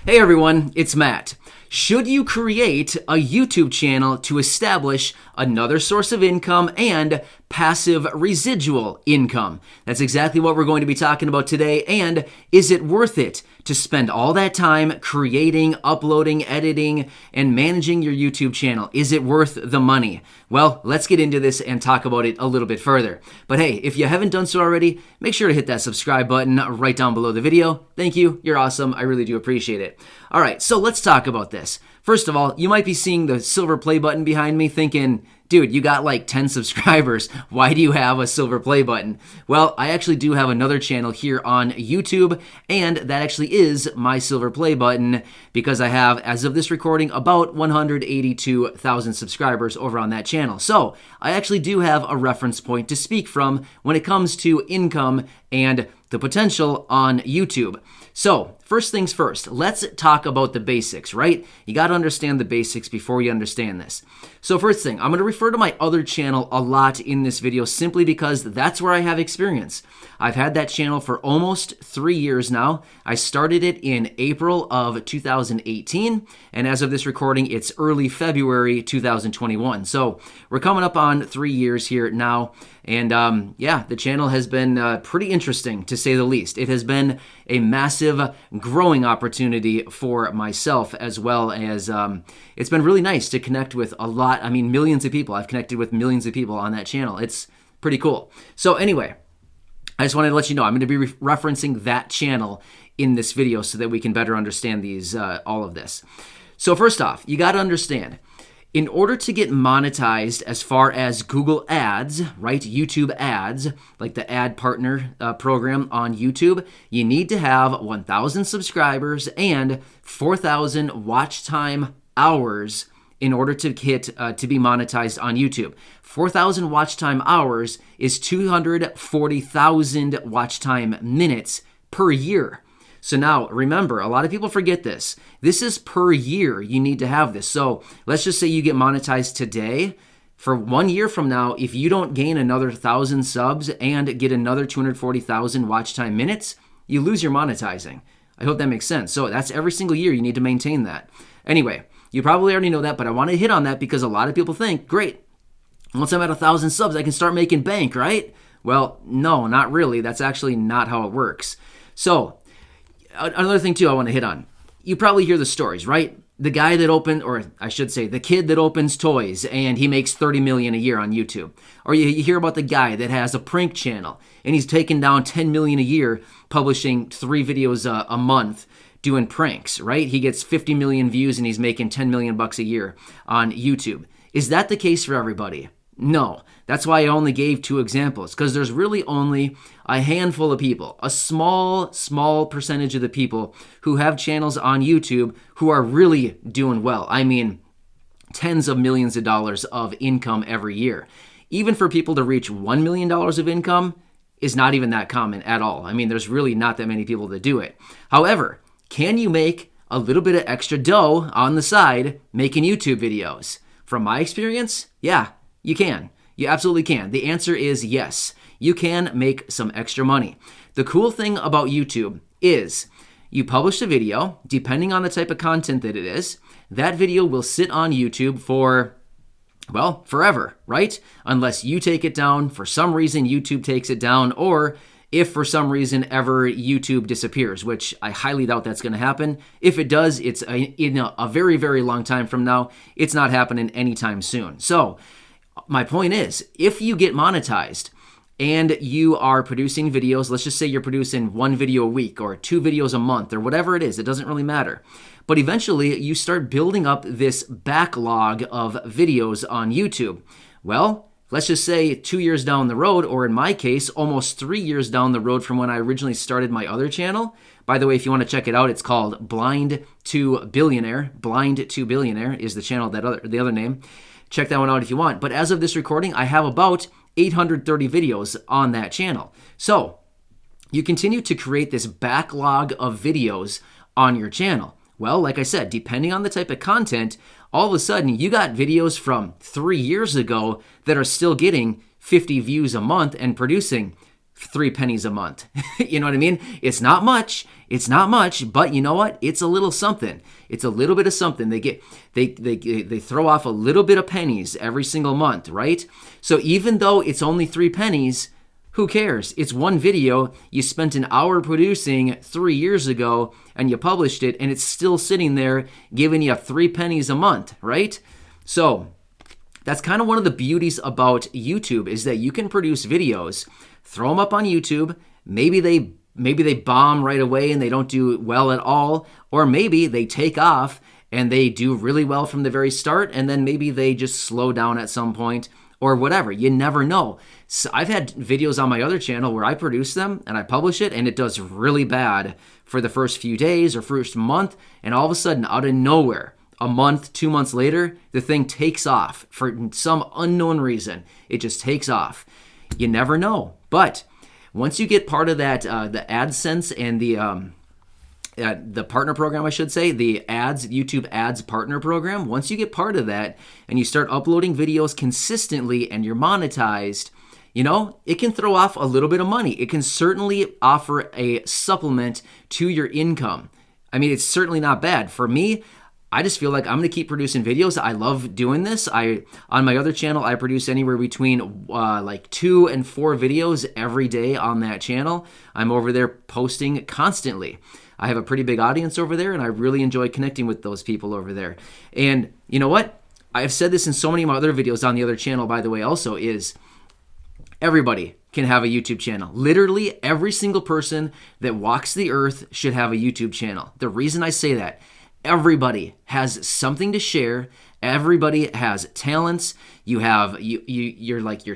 Hey everyone, it's Matt. Should you create a YouTube channel to establish another source of income and passive residual income? That's exactly what we're going to be talking about today. And is it worth it to spend all that time creating, uploading, editing, and managing your YouTube channel? Is it worth the money? Well, let's get into this and talk about it a little bit further. But hey, if you haven't done so already, make sure to hit that subscribe button right down below the video. Thank you. You're awesome. I really do appreciate it. All right, so let's talk about this. First of all, you might be seeing the silver play button behind me thinking, dude, you got like 10 subscribers. Why do you have a silver play button? Well, I actually do have another channel here on YouTube, and that actually is my silver play button because I have, as of this recording, about 182,000 subscribers over on that channel. So I actually do have a reference point to speak from when it comes to income and the potential on YouTube. So first things first, let's talk about the basics, right? You got to understand the basics before you understand this. So first thing, I'm going to refer to my other channel a lot in this video simply because that's where I have experience. I've had that channel for almost 3 years now. I started it in April of 2018, and as of this recording, it's early February 2021. So we're coming up on 3 years here now, and yeah, the channel has been pretty interesting to say the least. It has been a massive growing opportunity for myself, as well as it's been really nice to connect with a lot, millions of people. I've connected with millions of people on that channel. It's pretty cool. So anyway, I just wanted to let you know I'm going to be referencing that channel in this video so that we can better understand these all of this. So first off, you got to understand, in order to get monetized as far as Google Ads, right, YouTube Ads, like the ad partner program on YouTube, you need to have 1,000 subscribers and 4,000 watch time hours in order to hit to be monetized on YouTube. 4,000 watch time hours is 240,000 watch time minutes per year. So now, remember, a lot of people forget this. This is per year you need to have this. So let's just say you get monetized today. For 1 year from now, if you don't gain another 1,000 subs and get another 240,000 watch time minutes, you lose your monetizing. I hope that makes sense. So that's every single year you need to maintain that. Anyway, you probably already know that, but I want to hit on that because a lot of people think, great, once I'm at 1,000 subs, I can start making bank, right? Well, no, not really. That's actually not how it works. So another thing, too, I want to hit on. You probably hear the stories, right? The guy that opened, or I should say, the kid that opens toys and he makes $30 million a year on YouTube. Or you hear about the guy that has a prank channel and he's taking down $10 million a year, publishing 3 videos a month doing pranks, right? He gets 50 million views and he's making 10 million bucks a year on YouTube. Is that the case for everybody? No. That's why I only gave 2 examples, because there's really only a handful of people, a small percentage of the people who have channels on YouTube who are really doing well. I mean, tens of millions of dollars of income every year. Even for people to reach $1 million of income is not even that common at all. I mean, there's really not that many people that do it. However, can you make a little bit of extra dough on the side making YouTube videos? From my experience, yeah, you can. You absolutely can. The answer is yes. You can make some extra money. The cool thing about YouTube is you publish a video, depending on the type of content that it is, that video will sit on YouTube for, well, forever, right? Unless you take it down, for some reason YouTube takes it down, or if for some reason ever YouTube disappears, which I highly doubt that's going to happen. If it does, it's in a very, very long time from now. It's not happening anytime soon. So my point is, if you get monetized and you are producing videos, let's just say you're producing 1 video a week or 2 videos a month or whatever it is, it doesn't really matter. But eventually you start building up this backlog of videos on YouTube. Well, let's just say 2 years down the road, or in my case, almost 3 years down the road from when I originally started my other channel. By the way, if you want to check it out, it's called Blind to Billionaire. Blind to Billionaire is the channel, the other name. Check that one out if you want. But as of this recording, I have about 830 videos on that channel. So you continue to create this backlog of videos on your channel. Well, like I said, depending on the type of content, all of a sudden you got videos from 3 years ago that are still getting 50 views a month and producing 3 pennies a month. You know what I mean? It's not much. It's not much, but you know what? It's a little something. It's a little bit of something. They throw off a little bit of pennies every single month, right? So even though it's only 3 pennies, who cares? It's one video you spent an hour producing 3 years ago and you published it, and it's still sitting there giving you 3 pennies a month, right? So that's kind of one of the beauties about YouTube, is that you can produce videos, throw them up on YouTube. Maybe they bomb right away and they don't do well at all, or maybe they take off and they do really well from the very start, and then maybe they just slow down at some point or whatever. You never know. So I've had videos on my other channel where I produce them and I publish it, and it does really bad for the first few days or first month, and all of a sudden, out of nowhere, a month, 2 months later, the thing takes off for some unknown reason. It just takes off. You never know. But once you get part of that, the AdSense and the partner program, I should say, the YouTube ads partner program, once you get part of that and you start uploading videos consistently and you're monetized, it can throw off a little bit of money. It can certainly offer a supplement to your income. I mean, it's certainly not bad. For me, I just feel like I'm going to keep producing videos. I love doing this. On my other channel, I produce anywhere between like 2 and 4 videos every day on that channel. I'm over there posting constantly. I have a pretty big audience over there, and I really enjoy connecting with those people over there. And you know what? I've said this in so many of my other videos on the other channel, by the way, also, is everybody can have a YouTube channel. Literally every single person that walks the earth should have a YouTube channel. The reason I say that, everybody has something to share. Everybody has talents. You're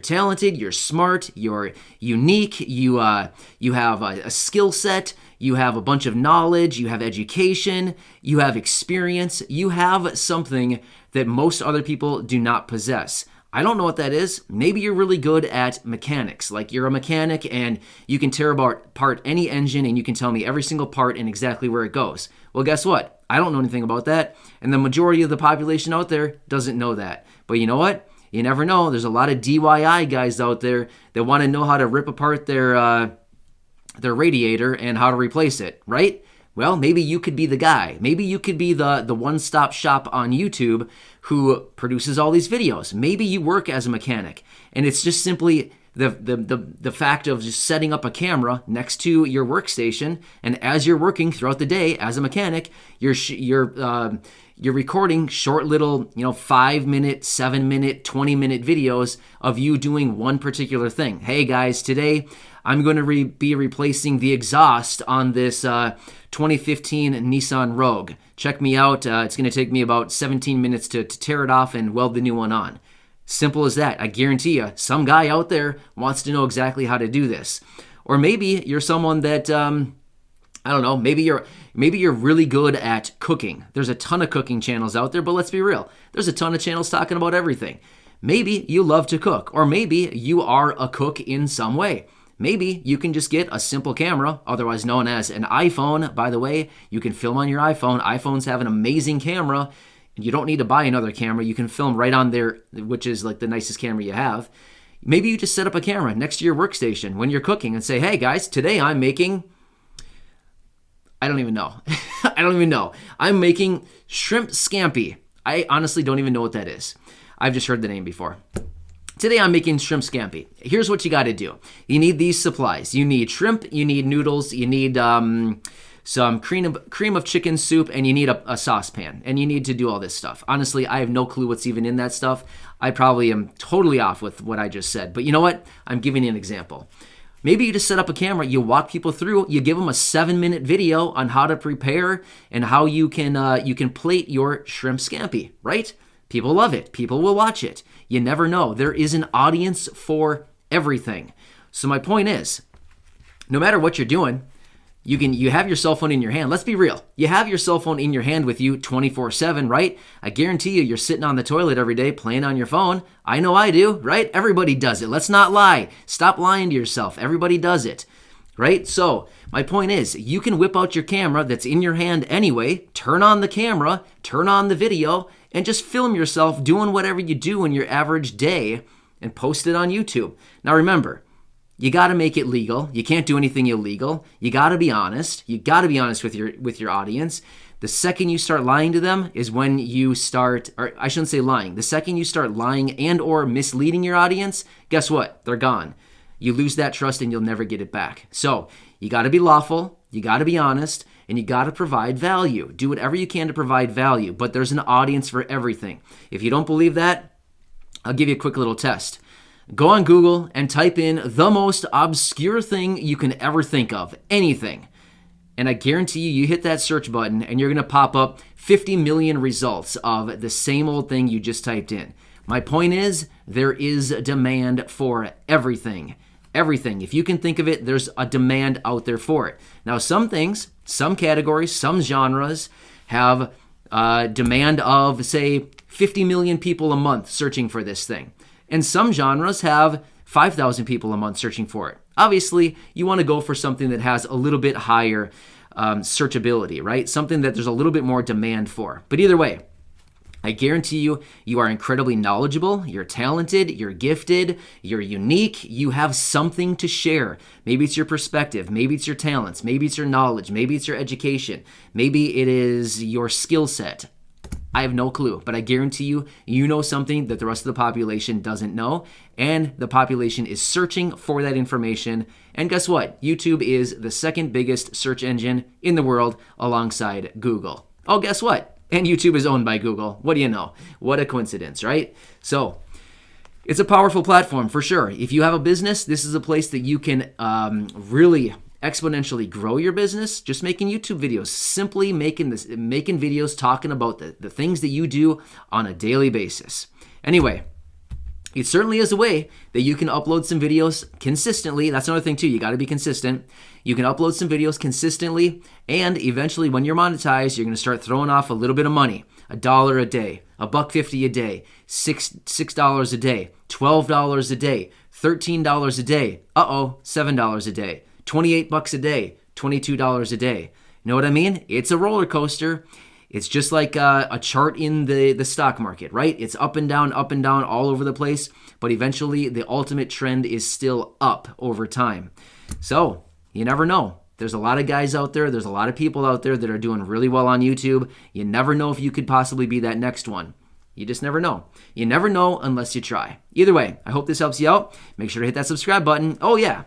talented, you're smart, you're unique, you have a skill set, you have a bunch of knowledge, you have education, you have experience, you have something that most other people do not possess. I don't know what that is. Maybe you're really good at mechanics. Like you're a mechanic and you can tear apart any engine and you can tell me every single part and exactly where it goes. Well, guess what? I don't know anything about that. And the majority of the population out there doesn't know that. But you know what? You never know. There's a lot of DIY guys out there that want to know how to rip apart their radiator and how to replace it, right? Well, maybe you could be the guy. Maybe you could be the one-stop shop on YouTube who produces all these videos. Maybe you work as a mechanic, and it's just simply the fact of just setting up a camera next to your workstation, and as you're working throughout the day as a mechanic, you're recording short little, 5-minute, 7-minute, 20-minute videos of you doing one particular thing. Hey guys, today I'm going to be replacing the exhaust on this 2015 Nissan Rogue. Check me out. It's going to take me about 17 minutes to tear it off and weld the new one on. Simple as that. I guarantee you, some guy out there wants to know exactly how to do this. Or maybe you're someone that, I don't know, maybe you're really good at cooking. There's a ton of cooking channels out there, but let's be real. There's a ton of channels talking about everything. Maybe you love to cook, or maybe you are a cook in some way. Maybe you can just get a simple camera, otherwise known as an iPhone. By the way, you can film on your iPhone. iPhones have an amazing camera. You don't need to buy another camera. You can film right on there, which is like the nicest camera you have. Maybe you just set up a camera next to your workstation when you're cooking and say, hey guys, today I'm making, I don't even know. I'm making shrimp scampi. I honestly don't even know what that is. I've just heard the name before. Today I'm making shrimp scampi. Here's what you got to do. You need these supplies. You need shrimp, you need noodles, you need some cream of chicken soup, and you need a saucepan, and you need to do all this stuff. Honestly, I have no clue what's even in that stuff. I probably am totally off with what I just said, but you know what? I'm giving you an example. Maybe you just set up a camera, you walk people through, you give them a 7-minute video on how to prepare and how you can plate your shrimp scampi, right? People love it. People will watch it. You never know. There is an audience for everything. So my point is, no matter what you're doing, you have your cell phone in your hand. Let's be real. You have your cell phone in your hand with you 24/7, right? I guarantee you're sitting on the toilet every day playing on your phone. I know I do, right? Everybody does it. Let's not lie. Stop lying to yourself. Everybody does it, right? So my point is, you can whip out your camera that's in your hand anyway, turn on the camera, turn on the video, and just film yourself doing whatever you do in your average day and post it on YouTube. Now remember, you got to make it legal. You can't do anything illegal. You got to be honest. You got to be honest with your audience. The second you start lying to them is when you start, or I shouldn't say lying. The second you start lying and or misleading your audience, guess what? They're gone. You lose that trust and you'll never get it back. So you got to be lawful. You got to be honest. And you got to provide value. Do whatever you can to provide value. But there's an audience for everything. If you don't believe that, I'll give you a quick little test. Go on Google and type in the most obscure thing you can ever think of. Anything. And I guarantee you hit that search button and you're going to pop up 50 million results of the same old thing you just typed in. My point is, there is demand for everything. Everything. If you can think of it, there's a demand out there for it. Now, some things, some categories, some genres have demand of, say, 50 million people a month searching for this thing. And some genres have 5,000 people a month searching for it. Obviously, you want to go for something that has a little bit higher searchability, right? Something that there's a little bit more demand for. But either way, I guarantee you, you are incredibly knowledgeable, you're talented, you're gifted, you're unique, you have something to share. Maybe it's your perspective, maybe it's your talents, maybe it's your knowledge, maybe it's your education, maybe it is your skill set. I have no clue, but I guarantee you, you know something that the rest of the population doesn't know, and the population is searching for that information. And guess what? YouTube is the second biggest search engine in the world alongside Google. Oh, guess what? And YouTube is owned by Google. What do you know? What a coincidence, right? So it's a powerful platform for sure. If you have a business, this is a place that you can really exponentially grow your business. Just making YouTube videos, simply making videos talking about the things that you do on a daily basis. Anyway, it certainly is a way that you can upload some videos consistently. That's another thing too. You got to be consistent. You can upload some videos consistently, and eventually when you're monetized, you're going to start throwing off a little bit of money. $1 a day, $1.50 a day, $6 a day, $12 a day, $13 a day. $7 a day, $28 a day, $22 a day. You know what I mean? It's a roller coaster. It's just like a chart in the stock market, right? It's up and down all over the place, but eventually the ultimate trend is still up over time. So you never know. There's a lot of guys out there. There's a lot of people out there that are doing really well on YouTube. You never know if you could possibly be that next one. You just never know. You never know unless you try. Either way, I hope this helps you out. Make sure to hit that subscribe button. Oh yeah.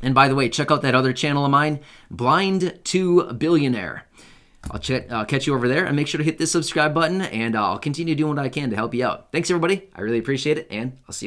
And by the way, check out that other channel of mine, Blind to Billionaire. I'll catch you over there, and make sure to hit this subscribe button, and I'll continue doing what I can to help you out. Thanks, everybody. I really appreciate it, and I'll see you.